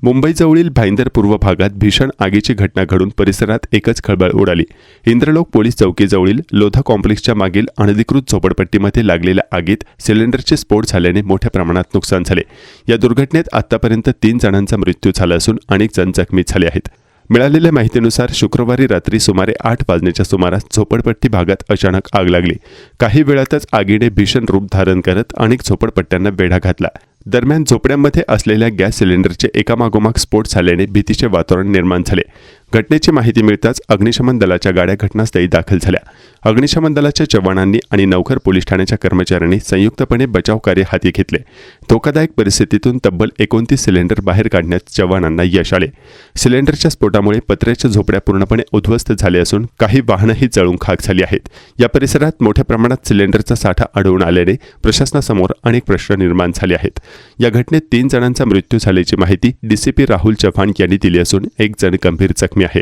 मुंबईजवळील भाईंदर पूर्व भागात भीषण आगीची घटना घडून परिसरात एकच खळबळ उडाली। इंद्रलोक पोलीस चौकीजवळील लोधा कॉम्प्लेक्सच्या मागील अनधिकृत झोपडपट्टीमध्ये लागलेल्या आगीत सिलेंडरचे स्फोट झाल्याने मोठ्या प्रमाणात नुकसान झाले। या दुर्घटनेत आतापर्यंत 3 जणांचा मृत्यू झाला असून अनेक जण जखमी झाले आहेत। मिळालेल्या माहितीनुसार शुक्रवारी रात्री सुमारे 8 वाजण्याच्या सुमारास झोपडपट्टी भागात अचानक आग लागली। काही वेळातच आगीने भीषण रूप धारण करत अनेक झोपडपट्ट्यांना वेढा घातला। दरम्यान झोपड्यांमध्ये असलेल्या गॅस सिलेंडरचे एकामागोमाग स्फोट झाल्याने भीतीचे वातावरण निर्माण झाले। घटनेची माहिती मिळताच अग्निशमन दलाच्या गाड्या घटनास्थळी दाखल झाल्या। अग्निशमन दलाच्या जवानांनी आणि नवखर पोलीस ठाण्याच्या कर्मचाऱ्यांनी संयुक्तपणे बचाव कार्य हाती घेतले। धोकादायक परिस्थितीतून तब्बल 29 सिलेंडर बाहेर काढण्यात जवानांना यश आले। सिलेंडरच्या स्फोटामुळे पत्र्याच्या झोपड्या पूर्णपणे उद्ध्वस्त झाल्या असून काही वाहनंही जळून खाक झाली आहेत। या परिसरात मोठ्या प्रमाणात सिलेंडरचा साठा आढळून आल्याने प्रशासनासमोर अनेक प्रश्न निर्माण झाले आहेत। या घटनेत 3 जणांचा मृत्यू झाल्याची माहिती डीसीपी राहुल चव्हाण यांनी दिली असून एक जण गंभीर जखमी आहे।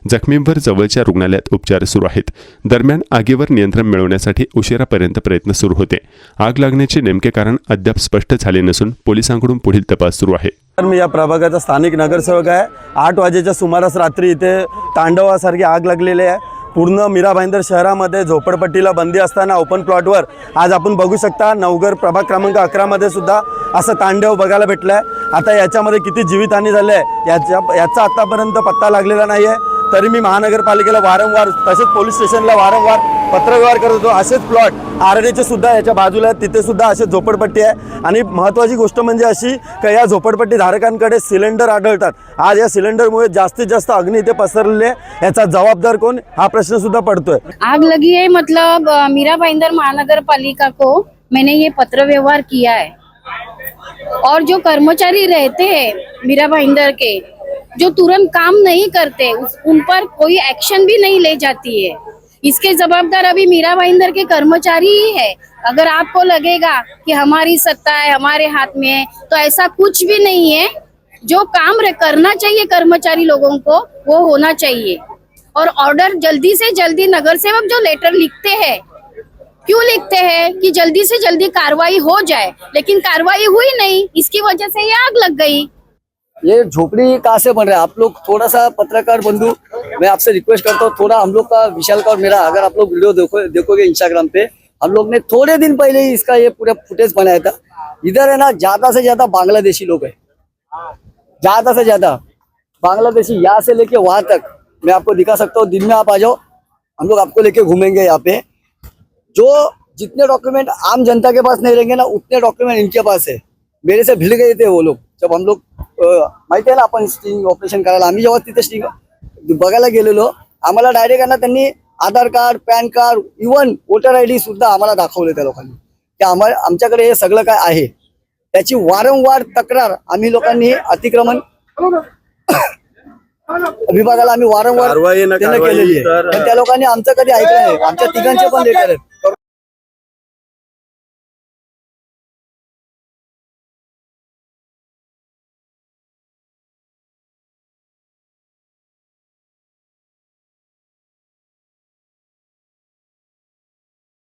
जखमींवर जवळच्या रुग्णालयात उपचार सुरू आहेत। दरम्यान आगीवर नियंत्रण मिळवण्यासाठी उशिरापर्यंत प्रयत्न सुरू होते। आग लागण्याचे नेमके कारण अद्याप स्पष्ट झाले नसून पोलिसांकडून पुढील तपास सुरू आहे। मी या प्रभागाचा स्थानिक नगरसेवक आहे। 8 वाजेच्या सुमारास रात्री इथे तांडवासारखी आग लागलेली आहे। पूर्ण मीरा भाईंदर शहरामध्ये झोपडपट्टीला बंदी असताना ओपन प्लॉटवर आज आपण बघू शकता नवघर प्रभाग क्रमांक 11 मध्ये सुद्धा असं तांडव बघायला भेटलंय। आता याच्यामध्ये किती जीवितहानी झाली आहे याचा आतापर्यंत पत्ता लागलेला नाही आहे। तरी मी महानगरपालिकेला वारंवार तसेच पोलीस स्टेशनला वारंवार पत्रव्यवहार करत होतो। असेच प्लॉट आरडीचे सुद्धा याच्या बाजूला आहेत, तिथे सुद्धा असे झोपडपट्टी आहे। आणि महत्त्वाची गोष्ट म्हणजे अशी की या झोपडपट्टी धारकांकडे सिलेंडर आढळतात। आज या सिलेंडरमुळे जास्तीत जास्त अग्नी इथे पसरलेले, याचा जबाबदार कोण हा प्रश्न सुद्धा पडतोय। आग लगी है मतलब मीरा भाईंदर महानगर पालिका को मैंने ये पत्र व्यवहार किया है और जो कर्मचारी रहते हैं मीरा भाईंदर के जो तुरंत काम नहीं करते उन पर कोई एक्शन भी नहीं ले जाती है। इसके जवाबदार अभी मीरा भाईंदर के कर्मचारी ही है। अगर आपको लगेगा कि हमारी सत्ता है हमारे हाथ में है तो ऐसा कुछ भी नहीं है। जो काम करना चाहिए कर्मचारी लोगों को वो होना चाहिए और ऑर्डर जल्दी से जल्दी नगर सेवक जो लेटर लिखते हैं क्यों लिखते हैं कि जल्दी से जल्दी कार्रवाई हो जाए, लेकिन कार्रवाई हुई नहीं, इसकी वजह से ये आग लग गई। ये झोपड़ी कहाँ से बन रहा है? आप लोग थोड़ा सा पत्रकार बंधु मैं आपसे रिक्वेस्ट करता हूँ, थोड़ा हम लोग का विशाल का और मेरा अगर आप लोग वीडियो देखोगे इंस्टाग्राम पे, हम लोग ने थोड़े दिन पहले ही इसका ये पूरा फुटेज बनाया था। इधर है ना ज्यादा से ज्यादा बांग्लादेशी लोग है, ज्यादा से ज्यादा बांग्लादेशी। यहाँ से लेके वहां तक मैं आपको दिखा सकता हूँ। दिन में आप आ जाओ, हम लोग आपको लेके घूमेंगे। यहाँ पे जो जितने डॉक्यूमेंट आम जनता के पास नहीं रहेंगे ना उतने डॉक्यूमेंट इनके पास है। मेरे से भिड़ गए थे वो लोग जब हम लोग माहिती आहे ना आपण स्टिंग ऑपरेशन करायला आम्ही जेव्हा तिथे स्टिंग बघायला गेलेलो, आम्हाला डायरेक्ट ना त्यांनी Aadhaar card PAN card even voter ID सुद्धा आम्हाला दाखवले त्या लोकांनी की आमच्याकडे हे सगळं काय आहे। त्याची वारंवार तक्रार आम्ही लोकांनी अतिक्रमण विभागाला आम्ही वारंवार त्यांना केलेली आहे, पण त्या लोकांनी आमचं कधी ऐकलं नाही। आमच्या तिघांचे पण लेटर आहेत।